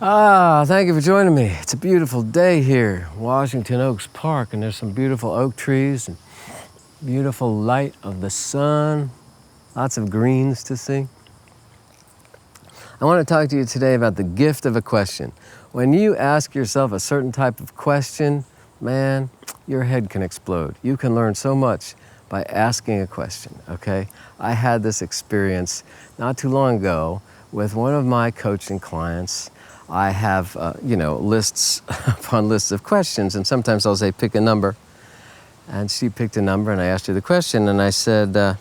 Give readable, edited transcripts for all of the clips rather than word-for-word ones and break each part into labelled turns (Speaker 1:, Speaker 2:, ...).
Speaker 1: Thank you for joining me. It's a beautiful day here, Washington Oaks Park, and there's some beautiful oak trees and beautiful light of the sun, lots of greens to see. I want to talk to you today about the gift of a question. When you ask yourself a certain type of question, man, your head can explode. You can learn so much by asking a question, okay? I had this experience not too long ago with one of my coaching clients. I have, lists upon lists of questions, and sometimes I'll say, pick a number. And she picked a number, and I asked her the question, and I said,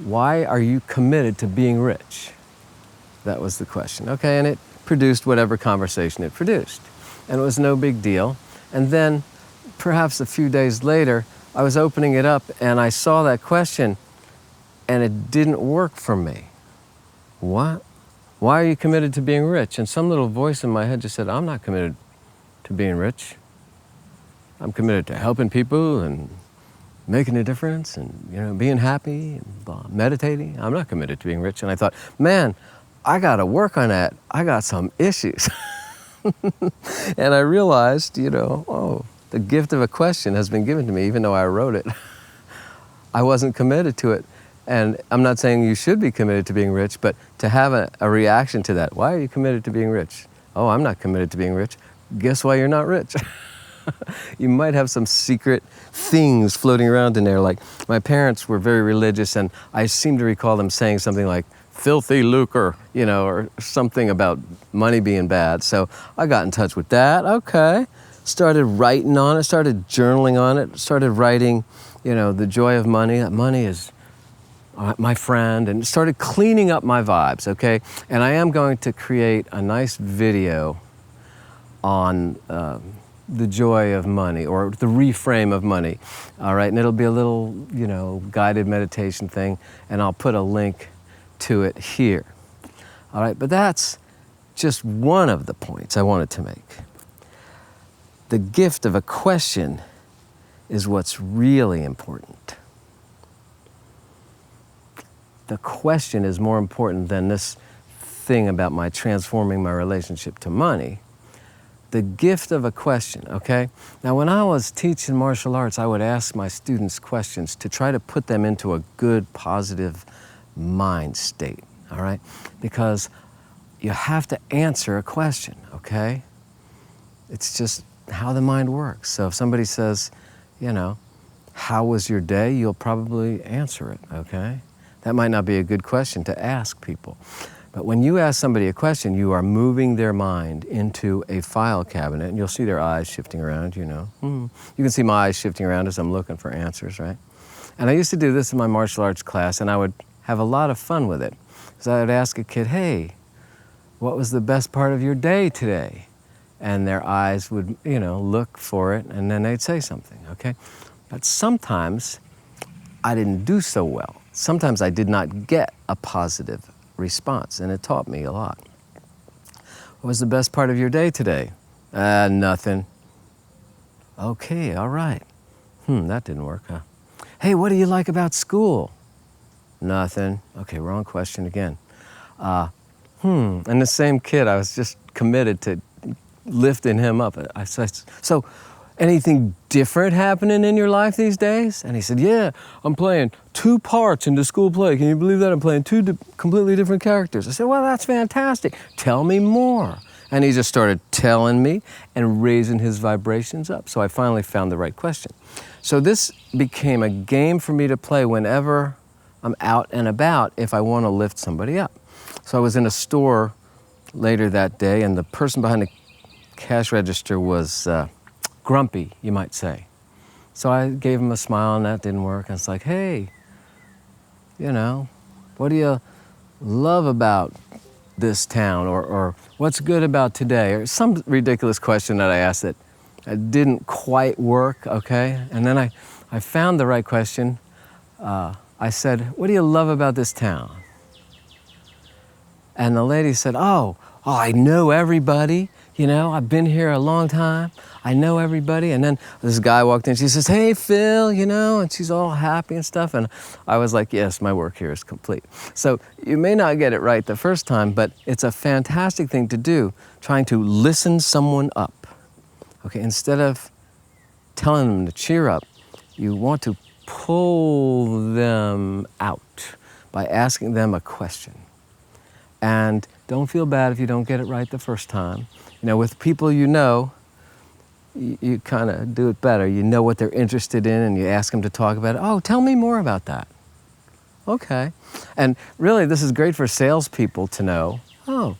Speaker 1: why are you committed to being rich? That was the question, okay? And it produced whatever conversation it produced. And it was no big deal. And then, perhaps a few days later, I was opening it up, and I saw that question, and it didn't work for me. What? Why are you committed to being rich? And some little voice in my head just said, I'm not committed to being rich. I'm committed to helping people and making a difference and, being happy and meditating. I'm not committed to being rich. And I thought, man, I got to work on that. I got some issues. And I realized, the gift of a question has been given to me, even though I wrote it. I wasn't committed to it. And I'm not saying you should be committed to being rich, but to have a reaction to that. Why are you committed to being rich? Oh, I'm not committed to being rich. Guess why you're not rich? You might have some secret things floating around in there. Like, my parents were very religious, and I seem to recall them saying something like, filthy lucre, or something about money being bad. So I got in touch with that. Okay. Started writing on it, started journaling on it, started writing, the joy of money. That money is my friend, and started cleaning up my vibes, okay? And I am going to create a nice video on the joy of money, or the reframe of money, all right? And it'll be a little, guided meditation thing, and I'll put a link to it here, all right? But that's just one of the points I wanted to make. The gift of a question is what's really important. The question is more important than this thing about my transforming my relationship to money. The gift of a question, okay? Now, when I was teaching martial arts, I would ask my students questions to try to put them into a good, positive mind state, all right? Because you have to answer a question, okay? It's just how the mind works. So if somebody says, how was your day? You'll probably answer it, okay? That might not be a good question to ask people. But when you ask somebody a question, you are moving their mind into a file cabinet, and you'll see their eyes shifting around, You can see my eyes shifting around as I'm looking for answers, right? And I used to do this in my martial arts class, and I would have a lot of fun with it. So I would ask a kid, hey, what was the best part of your day today? And their eyes would, look for it, and then they'd say something, okay? But sometimes I didn't do so well. Sometimes I did not get a positive response, and it taught me a lot. What was the best part of your day today? Nothing. Okay, all right. That didn't work, huh? Hey, what do you like about school? Nothing. Okay, wrong question again. And the same kid, I was just committed to lifting him up. I said, so, anything different happening in your life these days? And he said, yeah, I'm playing 2 parts in the school play. Can you believe that? I'm playing 2 completely different characters. I said, well, that's fantastic. Tell me more. And he just started telling me and raising his vibrations up. So I finally found the right question. So this became a game for me to play whenever I'm out and about if I want to lift somebody up. So I was in a store later that day, and the person behind the cash register was grumpy, you might say. So I gave him a smile, and that didn't work. And it's like, hey, what do you love about this town? Or what's good about today? Or some ridiculous question that I asked that didn't quite work, okay? And then I found the right question. I said, what do you love about this town? And the lady said, oh, I know everybody. you know, I've been here a long time. I know everybody. And then this guy walked in. She says, hey, Phil, you know, and she's all happy and stuff. And I was like, yes, my work here is complete. So you may not get it right the first time, but it's a fantastic thing to do, trying to listen someone up. Okay, instead of telling them to cheer up, you want to pull them out by asking them a question. And don't feel bad if you don't get it right the first time. You know, with people you know, you kind of do it better. You know what they're interested in and you ask them to talk about it. Oh, tell me more about that. Okay. And really, this is great for salespeople to know. Oh,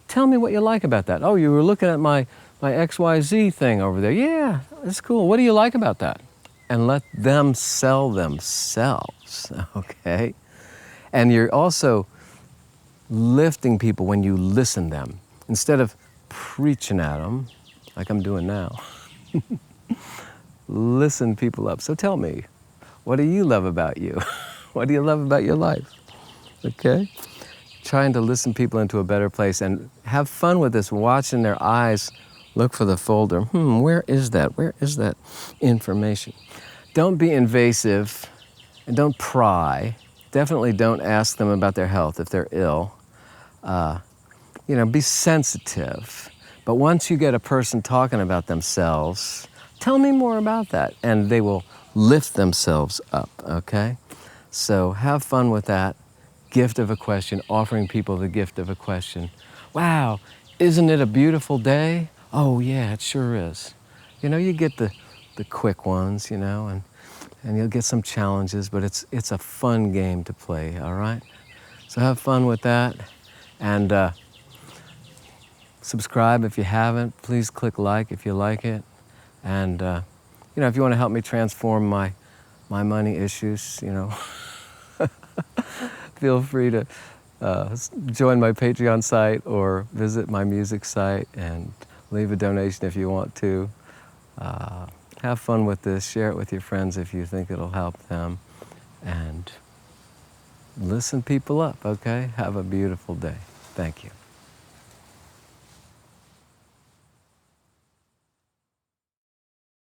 Speaker 1: tell me what you like about that. Oh, you were looking at my XYZ thing over there. Yeah, that's cool. What do you like about that? And let them sell themselves, okay? And you're also lifting people when you listen them. Instead of preaching at them, like I'm doing now, listen people up. So tell me, what do you love about you? What do you love about your life? Okay? Trying to listen people into a better place and have fun with this, watching their eyes look for the folder. Where is that? Where is that information? Don't be invasive and don't pry. Definitely don't ask them about their health if they're ill. You know, be sensitive. But once you get a person talking about themselves, tell me more about that. And they will lift themselves up, okay? So have fun with that. Gift of a question, offering people the gift of a question. Wow, isn't it a beautiful day? Oh yeah, it sure is. You know, you get the quick ones, you know, and you'll get some challenges, but it's a fun game to play, all right? So have fun with that, and subscribe if you haven't. Please click like if you like it, and you know, if you want to help me transform my money issues, you know, feel free to join my Patreon site or visit my music site and leave a donation if you want to. Have fun with this. Share it with your friends if you think it'll help them. And listen people up, okay? Have a beautiful day. Thank you.